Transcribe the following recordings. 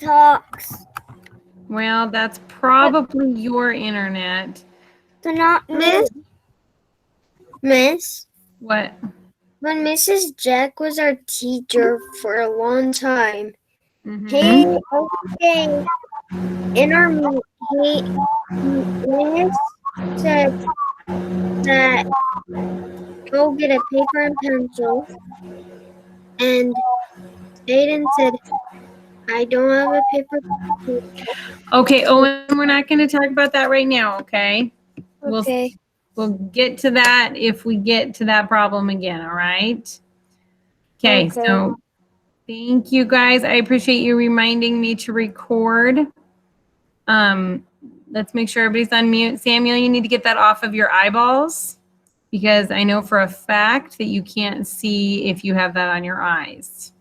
talks. Well, that's probably your internet. So not Miss. What? When Mrs. Jack was our teacher for a long time, Mm-hmm. hey, in our Miss said that go get a paper and pencil, and Aiden said, I don't have a paper. Okay, Owen, we're not going to talk about that right now, okay? Okay. We'll get to that if we get to that problem again, all right? Okay, so thank you guys. I appreciate you reminding me to record. Let's make sure everybody's on mute. Samuel, you need to get that off of your eyeballs because I know for a fact that you can't see if you have that on your eyes.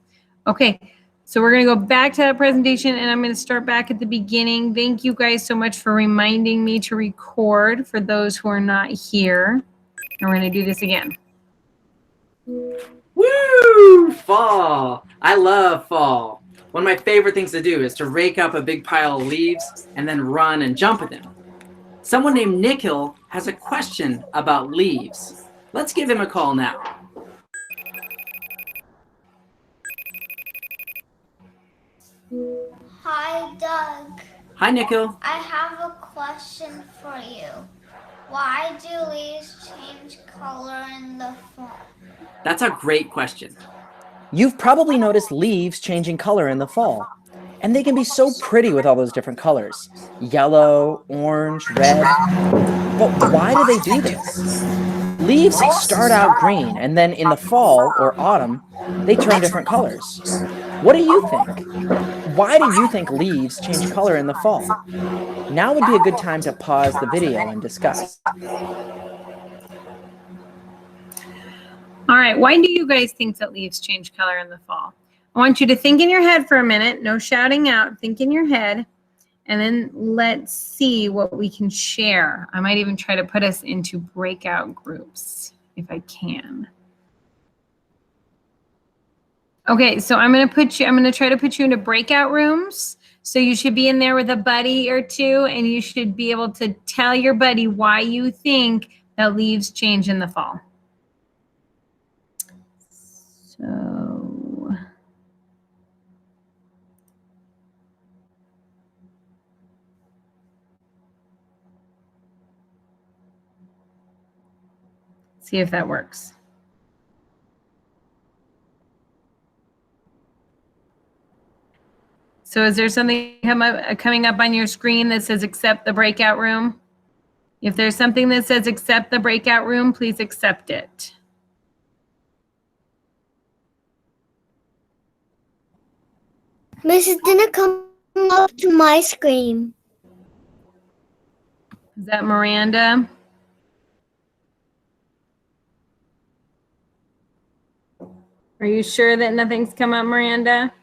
Okay, so we're going to go back to that presentation and I'm going to start back at the beginning. Thank you guys so much for reminding me to record for those who are not here. And we're going to do this again. Woo! Fall. I love fall. One of my favorite things to do is to rake up a big pile of leaves and then run and jump in them. Someone named Nikhil has a question about leaves. Let's give him a call now. Hi, Doug. Hi, Nikhil. I have a question for you. Why do leaves change color in the fall? That's a great question. You've probably noticed leaves changing color in the fall, and they can be so pretty with all those different colors. Yellow, orange, red. But why do they do this? Leaves start out green, and then in the fall or autumn, they turn different colors. What do you think? Why do you think leaves change color in the fall? Now would be a good time to pause the video and discuss. All right, why do you guys think that leaves change color in the fall? I want you to think in your head for a minute, no shouting out, think in your head, and then let's see what we can share. I might even try to put us into breakout groups if I can. Okay, so I'm going to try to put you into breakout rooms. So you should be in there with a buddy or two, and you should be able to tell your buddy why you think that leaves change in the fall. So see if that works. So is there something coming up on your screen that says accept the breakout room? If there's something that says accept the breakout room, please accept it. Mrs. didn't come up to my screen. Is that Miranda? Are you sure that nothing's come up, Miranda?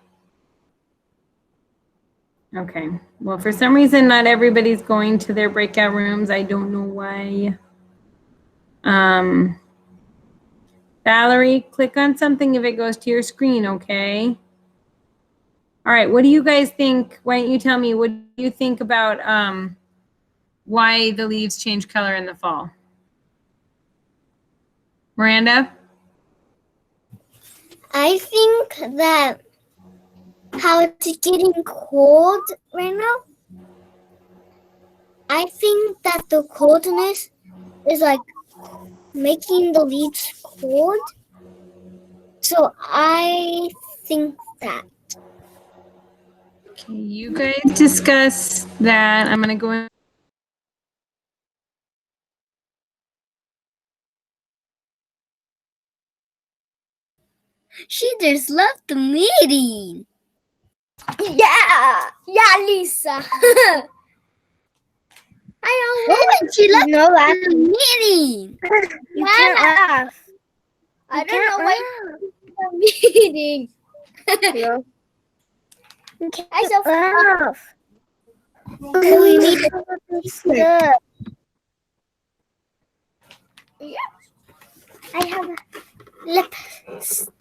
Okay. Well, for some reason, not everybody's going to their breakout rooms. I don't know why. Valerie, click on something if it goes to your screen, okay? All right. What do you guys think? Why don't you tell me, what do you think about why the leaves change color in the fall? Miranda? I think that how it's getting cold right now. I think that the coldness is like making the leaves cold. So I think that. Okay, you guys discuss that. I'm going to go in. She just left the meeting. Yeah, Lisa. I don't know. She left the meeting. You can't laugh. I don't know why the meeting. I so laugh. Okay, we need to. Yeah. I have a lipstick.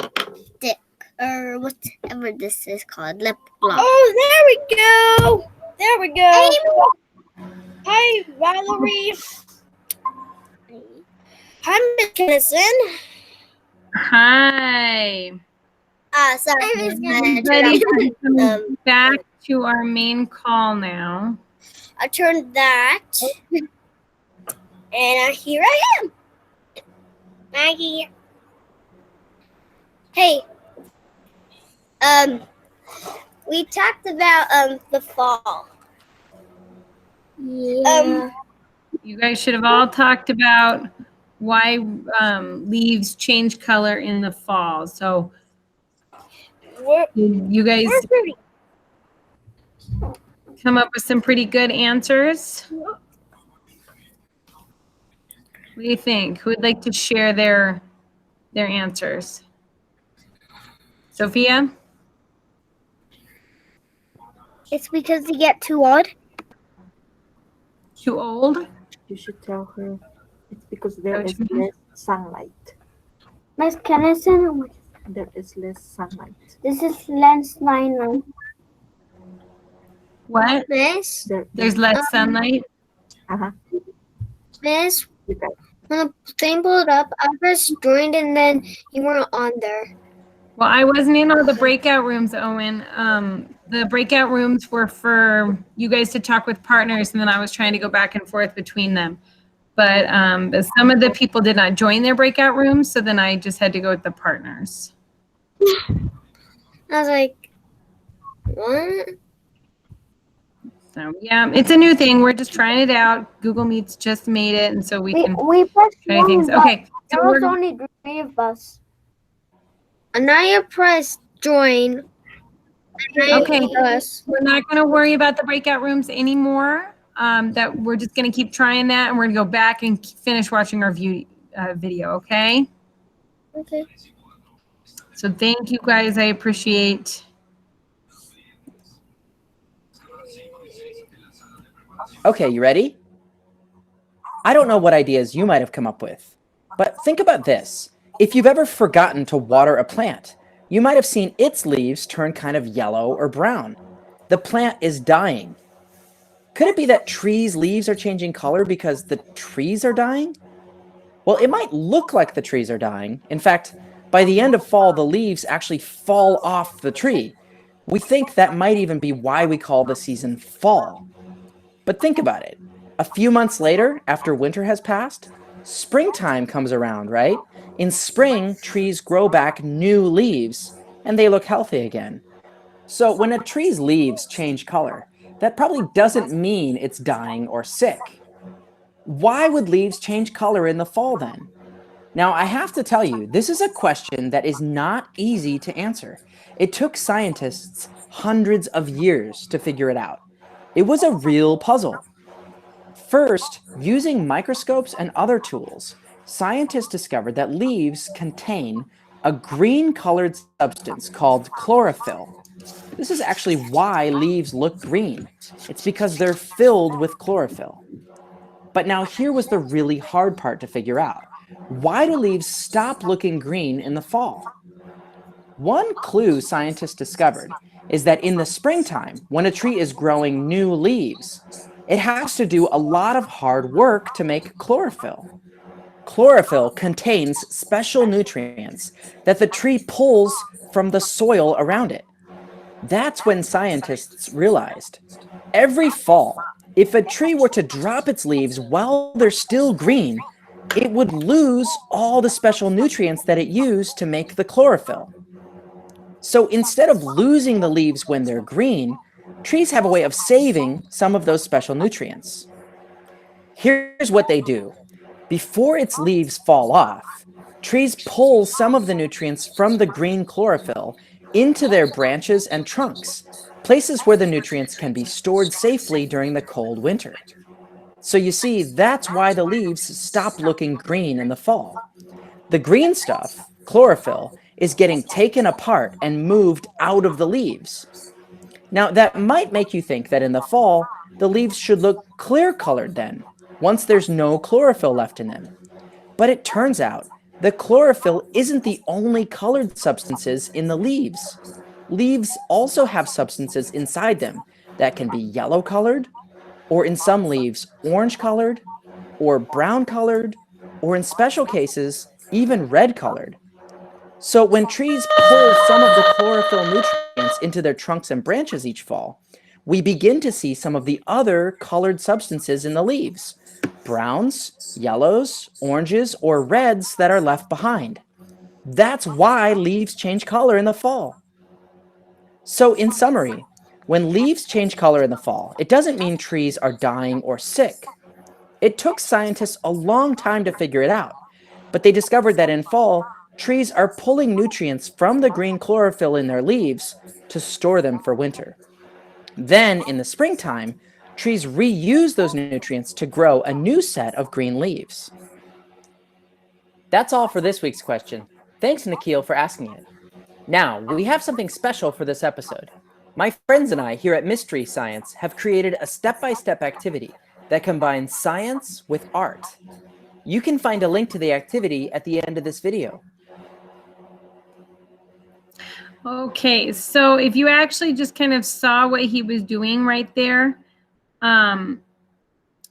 or whatever this is called, lip gloss. Oh, there we go. There we go. Hi, Valerie. Hi, Miss Kennison. Hi. Sorry, I was gonna Ready to come Um, back to our main call now. I turned that, and here I am. Maggie. Hey. We talked about the fall. yeah. You guys should have all talked about why leaves change color in the fall. So We're you guys pretty. come up with some pretty good answers. What do you think? Who would like to share their answers? Sophia? It's because they get too old. Too old? You should tell her it's because there What is you mean? less sunlight. Miss Kennison, There is less sunlight. this is lens liner. What? Miss, There's less sunlight? Uh-huh. Miss, You got when the thing pulled up, I just joined and then you weren't on there. Well, I wasn't in all the breakout rooms, Owen. The breakout rooms were for you guys to talk with partners, and then I was trying to go back and forth between them. But some of the people did not join their breakout rooms, so then I just had to go with the partners. I was like, what? So yeah, it's a new thing. We're just trying it out. Google Meets just made it, and so we can We pressed try things. Okay, so there was we're, only 3 of us. Anaya pressed join. Okay. Us. we're not going to worry about the breakout rooms anymore. That we're just going to keep trying that, and we're going to go back and finish watching our video. Okay. Okay. So thank you guys. I appreciate. Okay, you ready? I don't know what ideas you might have come up with, but think about this. If you've ever forgotten to water a plant, you might have seen its leaves turn kind of yellow or brown. The plant is dying. Could it be that trees' leaves are changing color because the trees are dying? Well, it might look like the trees are dying. In fact, by the end of fall, the leaves actually fall off the tree. We think that might even be why we call the season fall. But think about it. A few months later, after winter has passed, springtime comes around, right? In spring, trees grow back new leaves, and they look healthy again. So when a tree's leaves change color, that probably doesn't mean it's dying or sick. Why would leaves change color in the fall then? Now, I have to tell you, this is a question that is not easy to answer. It took scientists hundreds of years to figure it out. It was a real puzzle. First, using microscopes and other tools, scientists discovered that leaves contain a green-colored substance called chlorophyll. This is actually why leaves look green. It's because they're filled with chlorophyll. But now here was the really hard part to figure out. Why do leaves stop looking green in the fall? One clue scientists discovered is that in the springtime, when a tree is growing new leaves, it has to do a lot of hard work to make chlorophyll. Chlorophyll contains special nutrients that the tree pulls from the soil around it. That's when scientists realized every fall, if a tree were to drop its leaves while they're still green, it would lose all the special nutrients that it used to make the chlorophyll. So instead of losing the leaves when they're green, trees have a way of saving some of those special nutrients. Here's what they do. Before its leaves fall off, trees pull some of the nutrients from the green chlorophyll into their branches and trunks, places where the nutrients can be stored safely during the cold winter. So you see, that's why the leaves stop looking green in the fall. The green stuff, chlorophyll, is getting taken apart and moved out of the leaves. Now, that might make you think that in the fall, the leaves should look clear colored then, once there's no chlorophyll left in them. But it turns out The chlorophyll isn't the only colored substances in the leaves. Leaves also have substances inside them that can be yellow colored, or in some leaves, orange colored, or brown colored, or in special cases, even red colored. So when trees pull some of the chlorophyll nutrients into their trunks and branches each fall, we begin to see some of the other colored substances in the leaves, browns, yellows, oranges, or reds that are left behind. That's why leaves change color in the fall. So in summary, when leaves change color in the fall, it doesn't mean trees are dying or sick. It took scientists a long time to figure it out, but they discovered that in fall, trees are pulling nutrients from the green chlorophyll in their leaves to store them for winter. Then, in the springtime, trees reuse those nutrients to grow a new set of green leaves. That's all for this week's question. Thanks, Nikhil, for asking it. Now, we have something special for this episode. My friends and I here at Mystery Science have created a step-by-step activity that combines science with art. You can find a link to the activity at the end of this video. Okay, so if you actually just kind of saw what he was doing right there, I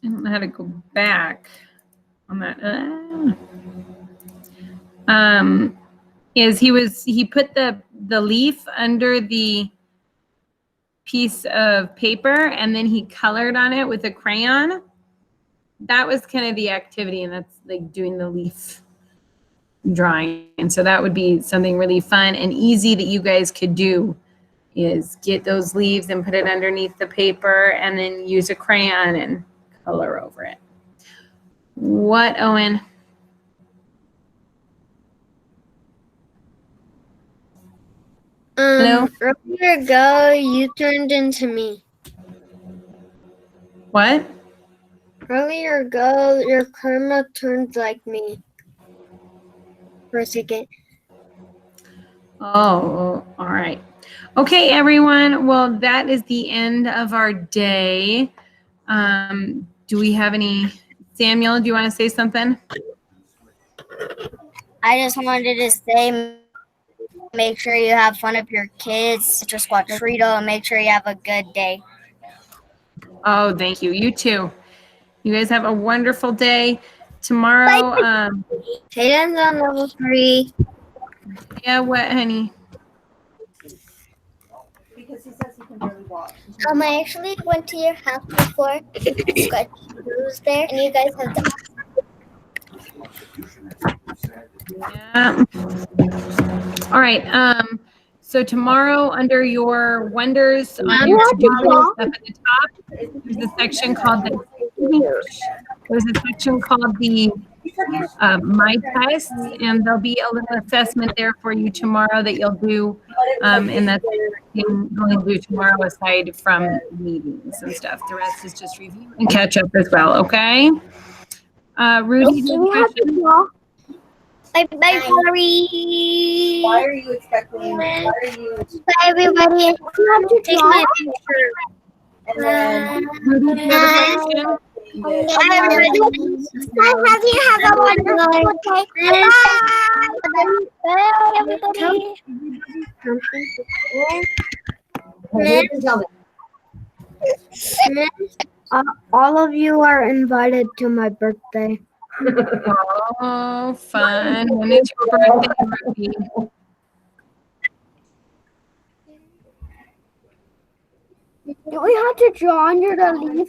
don't know how to go back on that. Is he put the leaf under the piece of paper and then he colored on it with a crayon. That was kind of the activity, and that's like doing the leaf drawing. And so that would be something really fun and easy that you guys could do, is get those leaves and put it underneath the paper and then use a crayon and color over it. What, Owen? Hello? Earlier ago, you turned into me. What? Earlier ago, your karma turned like me. For a second. Oh, all right. Okay, everyone. Well, that is the end of our day. Do we have any? Samuel, do you want to say something? I just wanted to say, make sure you have fun with your kids, Kennison-Squatrito, and make sure you have a good day. Oh, thank you. You too. You guys have a wonderful day. Tomorrow, Hayden's on level 3. yeah, what, honey? Because he says he can barely walk. I actually went to your house before. Squatrito was there, and you guys have done. Yeah. All right. So tomorrow, under your wonders on your to-do list up at the top, there's a section called the My Tests, and there'll be a little assessment there for you tomorrow that you'll do, and that's you're going to do tomorrow aside from meetings and stuff. The rest is just review and catch up as well. Okay. Rudy, do you have a question? Bye, Harry. Why are you expecting? Why are you? Bye, everybody. You have to Take my picture. And then Rudy, do you have a question? Bye, everybody. Bye, have you have a wonderful day. Bye, everybody. All of you are invited to my birthday. Oh, fun. When is your birthday, Rudy? Do we have to draw under the leaf?